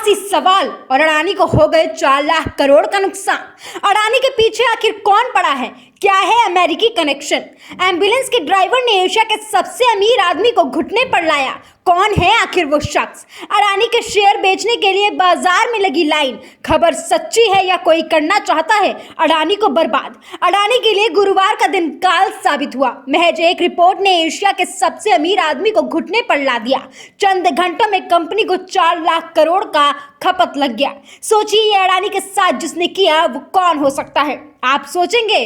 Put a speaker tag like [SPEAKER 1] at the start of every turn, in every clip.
[SPEAKER 1] 88 सवाल और अडानी को हो गए 4 लाख करोड़ का नुकसान। अडानी के पीछे आखिर कौन पड़ा है? क्या है अमेरिकी कनेक्शन? एम्बुलेंस के ड्राइवर ने एशिया के सबसे अमीर आदमी को घुटने पर लाया। कौन है आखिर वो शख्स? अडानी के शेयर बेचने के लिए बाजार में लगी लाइन। खबर सच्ची है या कोई करना चाहता है अडानी को बर्बाद? अडानी के लिए गुरुवार का दिन काल साबित हुआ। महज एक रिपोर्ट ने एशिया के सबसे अमीर आदमी को घुटने पर ला दिया। चंद घंटों में कंपनी को 4 लाख करोड़ का खपत लग गया। सोचिए, ये अडानी के साथ जिसने किया वो कौन हो सकता है? आप सोचेंगे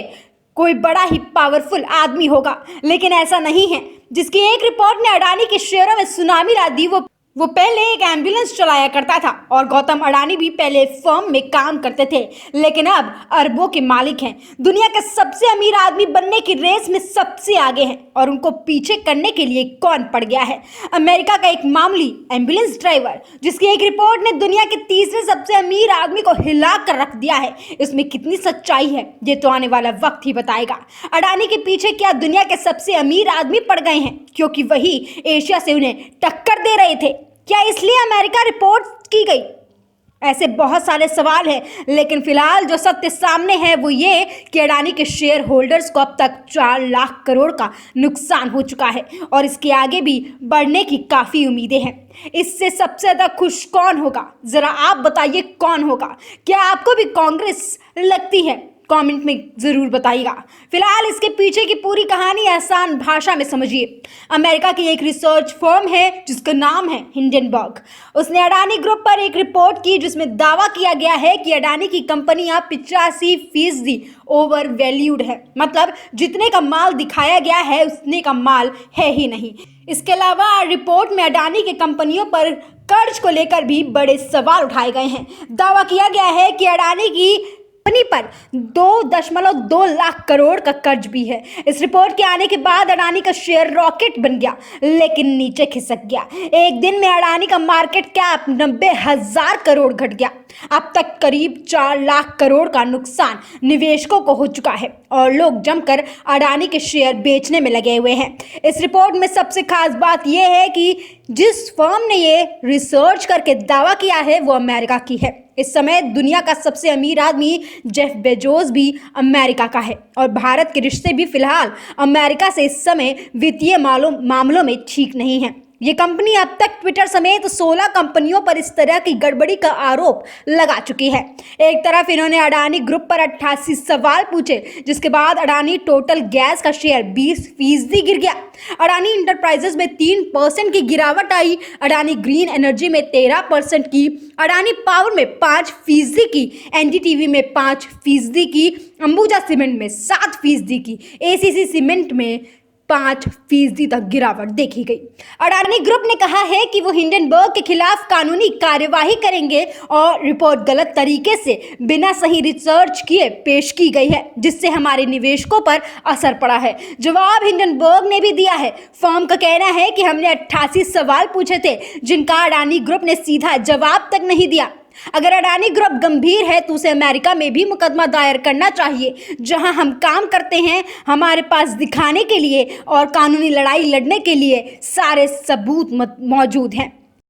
[SPEAKER 1] कोई बड़ा ही पावरफुल आदमी होगा, लेकिन ऐसा नहीं है। जिसकी एक रिपोर्ट ने अडानी के शेयरों में सुनामी ला दी, वो पहले एक एम्बुलेंस चलाया करता था और गौतम अडानी भी पहले फर्म में काम करते थे, लेकिन अब अरबों के मालिक हैं। दुनिया के सबसे अमीर आदमी बनने की रेस में सबसे आगे हैं और उनको पीछे करने के लिए कौन पड़ गया है? अमेरिका का एक मामूली एम्बुलेंस ड्राइवर, जिसकी एक रिपोर्ट ने दुनिया के तीसरे सबसे अमीर आदमी को हिला कर रख दिया है। इसमें कितनी सच्चाई है ये तो आने वाला वक्त ही बताएगा। अडानी के पीछे क्या दुनिया के सबसे अमीर आदमी पड़ गए हैं क्योंकि वही एशिया से उन्हें टक्कर दे रहे थे? क्या इसलिए अमेरिका रिपोर्ट की गई? ऐसे बहुत सारे सवाल हैं, लेकिन फिलहाल जो सत्य सामने है वो ये कि अडानी के शेयर होल्डर्स को अब तक 4 लाख करोड़ का नुकसान हो चुका है और इसके आगे भी बढ़ने की काफ़ी उम्मीदें हैं। इससे सबसे ज़्यादा खुश कौन होगा? ज़रा आप बताइए, कौन होगा? क्या आपको भी कांग्रेस लगती है? कमेंट में ज़रूर बताइएगा। फिलहाल इसके पीछे की पूरी कहानी आसान भाषा में समझिए। अमेरिका की एक रिसर्च फर्म है जिसका नाम है हिंडनबर्ग। उसने अडानी ग्रुप पर एक रिपोर्ट की जिसमें दावा किया गया है कि अडानी की कंपनियां 85% ओवर वैल्यूड है। मतलब जितने का माल दिखाया गया है उतने का माल है ही नहीं। इसके अलावा रिपोर्ट में अडानी की कंपनियों पर कर्ज को लेकर भी बड़े सवाल उठाए गए हैं। दावा किया गया है कि अडानी की कंपनी पर 2.2 लाख करोड़ का कर्ज भी है। इस रिपोर्ट के आने के बाद अडानी का शेयर रॉकेट बन गया, लेकिन नीचे खिसक गया। एक दिन में अडानी का मार्केट कैप 90,000 करोड़ घट गया। अब तक करीब 4 लाख करोड़ का नुकसान निवेशकों को हो चुका है और लोग जमकर अडानी के शेयर बेचने में लगे हुए हैं। इस रिपोर्ट में सबसे खास बात यह है कि जिस फर्म ने ये रिसर्च करके दावा किया है वो अमेरिका की है। इस समय दुनिया का सबसे अमीर आदमी जेफ बेजोस भी अमेरिका का है और भारत के रिश्ते भी फिलहाल अमेरिका से इस समय वित्तीय मामलों में ठीक नहीं है। ये कंपनी अब तक ट्विटर समेत 16 कंपनियों पर इस तरह की गड़बड़ी का आरोप लगा चुकी है। एक तरफ इन्होंने अडानी ग्रुप पर 88 सवाल पूछे, जिसके बाद अडानी टोटल गैस का शेयर 20% गिर गया। अडानी इंटरप्राइजेज में 3% की गिरावट आई, अडानी ग्रीन एनर्जी में 13% की, अडानी पावर में 5% की, एनडीटीवी में 5% की, अंबुजा सीमेंट में 7% की, एसीसी सीमेंट में 5% तक गिरावट देखी गई। अडानी ग्रुप ने कहा है कि वो हिंडनबर्ग के खिलाफ कानूनी कार्यवाही करेंगे और रिपोर्ट गलत तरीके से बिना सही रिसर्च किए पेश की गई है, जिससे हमारे निवेशकों पर असर पड़ा है। जवाब हिंडनबर्ग ने भी दिया है। फर्म का कहना है कि हमने 88 सवाल पूछे थे जिनका अडानी ग्रुप ने सीधा जवाब तक नहीं दिया। अगर अडानी ग्रुप गंभीर है तो उसे अमेरिका में भी मुकदमा दायर करना चाहिए, जहां हम काम करते हैं। हमारे पास दिखाने के लिए और कानूनी लड़ाई लड़ने के लिए सारे सबूत मौजूद हैं।